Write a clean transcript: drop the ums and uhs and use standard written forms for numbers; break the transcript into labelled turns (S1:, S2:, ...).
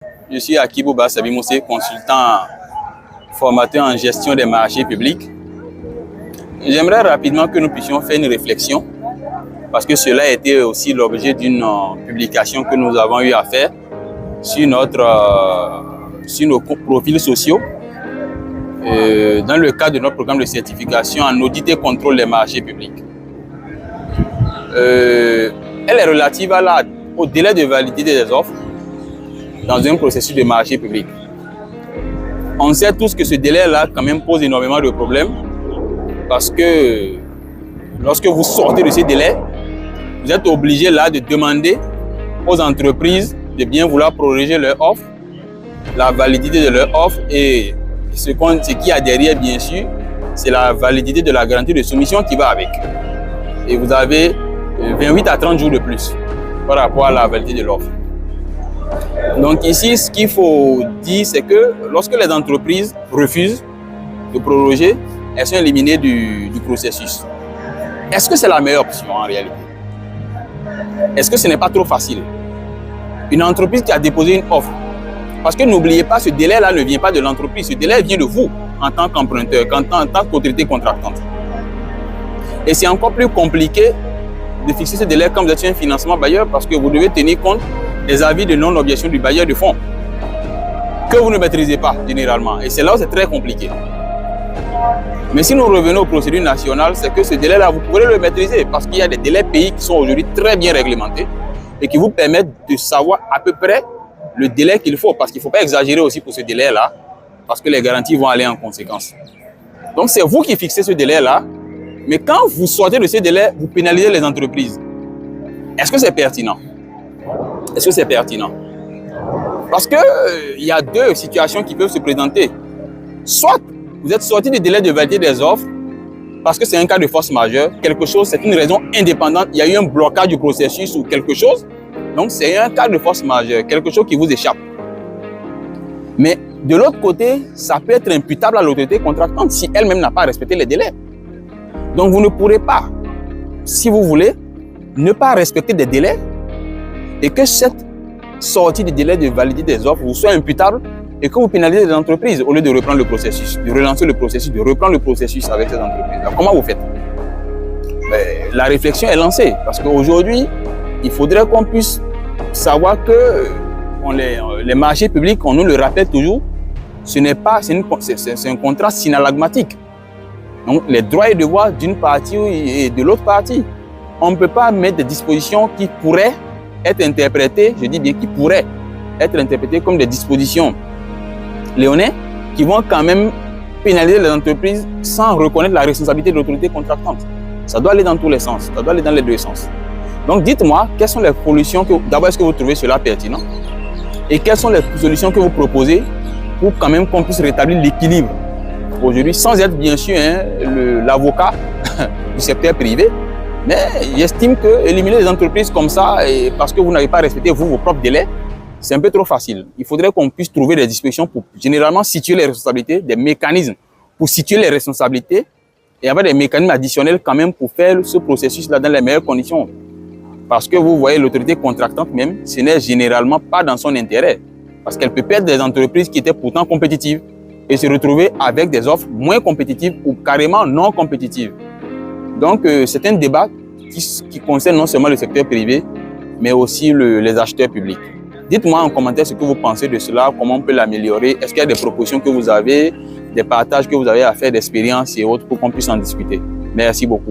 S1: Je suis Akibo Bassabimoussé, consultant formateur en gestion des marchés publics. J'aimerais rapidement que nous puissions faire une réflexion parce que cela a été aussi l'objet d'une publication que nous avons eu à faire sur nos profils sociaux dans le cadre de notre programme de certification en audit et contrôle des marchés publics. Elle est relative au délai de validité des offres dans un processus de marché public. On sait tous que ce délai-là quand même pose énormément de problèmes parce que lorsque vous sortez de ces délais, vous êtes obligé là de demander aux entreprises de bien vouloir proroger leur offre, la validité de leur offre et ce qu'il y a derrière bien sûr, c'est la validité de la garantie de soumission qui va avec. Et vous avez 28 à 30 jours de plus par rapport à la validité de l'offre. Donc ici, ce qu'il faut dire, c'est que lorsque les entreprises refusent de proroger, elles sont éliminées du processus. Est-ce que c'est la meilleure option en réalité? Est-ce que ce n'est pas trop facile? Une entreprise qui a déposé une offre, parce que n'oubliez pas, ce délai-là ne vient pas de l'entreprise, ce délai vient de vous en tant qu'emprunteur, en tant qu'autorité contractante. Et c'est encore plus compliqué de fixer ce délai quand vous êtes sur un financement bailleur parce que vous devez tenir compte des avis de non-objection du bailleur de fonds que vous ne maîtrisez pas généralement. Et c'est là où c'est très compliqué. Mais si nous revenons aux procédures nationales, c'est que ce délai-là, vous pourrez le maîtriser parce qu'il y a des délais pays qui sont aujourd'hui très bien réglementés et qui vous permettent de savoir à peu près le délai qu'il faut. Parce qu'il ne faut pas exagérer aussi pour ce délai-là parce que les garanties vont aller en conséquence. Donc c'est vous qui fixez ce délai-là. Mais quand vous sortez de ces délais, vous pénalisez les entreprises. Est-ce que c'est pertinent? Est-ce que c'est pertinent? Parce qu'il y a deux situations qui peuvent se présenter. Soit vous êtes sorti du délai de validité des offres parce que c'est un cas de force majeure, quelque chose, c'est une raison indépendante, il y a eu un blocage du processus ou quelque chose. Donc c'est un cas de force majeure, quelque chose qui vous échappe. Mais de l'autre côté, ça peut être imputable à l'autorité contractante si elle-même n'a pas respecté les délais. Donc vous ne pourrez pas, si vous voulez, ne pas respecter des délais et que cette sortie du délai de validité des offres vous soit imputable et que vous pénalisez les entreprises au lieu de reprendre le processus, de relancer le processus, de reprendre le processus avec ces entreprises. Alors, comment vous faites? La réflexion est lancée parce qu'aujourd'hui, il faudrait qu'on puisse savoir que les marchés publics, on nous le rappelle toujours, c'est un contrat synallagmatique. Donc, les droits et devoirs d'une partie et de l'autre partie. On ne peut pas mettre des dispositions qui pourraient être interprétées, je dis bien qui pourraient être interprétées comme des dispositions léonines qui vont quand même pénaliser les entreprises sans reconnaître la responsabilité de l'autorité contractante. Ça doit aller dans tous les sens, ça doit aller dans les deux sens. Donc dites-moi, quelles sont les solutions que, d'abord, est-ce que vous trouvez cela pertinent? Et quelles sont les solutions que vous proposez pour quand même qu'on puisse rétablir l'équilibre aujourd'hui, sans être bien sûr l'avocat du secteur privé, mais j'estime que éliminer les entreprises comme ça, et parce que vous n'avez pas respecté vos propres délais, c'est un peu trop facile. Il faudrait qu'on puisse trouver des dispositions pour généralement situer les responsabilités, des mécanismes pour situer les responsabilités et avoir des mécanismes additionnels quand même pour faire ce processus-là dans les meilleures conditions. Parce que vous voyez, l'autorité contractante même, ce n'est généralement pas dans son intérêt. Parce qu'elle peut perdre des entreprises qui étaient pourtant compétitives et se retrouver avec des offres moins compétitives ou carrément non compétitives. Donc, c'est un débat qui concerne non seulement le secteur privé, mais aussi les acheteurs publics. Dites-moi en commentaire ce que vous pensez de cela, comment on peut l'améliorer. Est-ce qu'il y a des propositions que vous avez, des partages que vous avez à faire d'expériences et autres pour qu'on puisse en discuter. Merci beaucoup.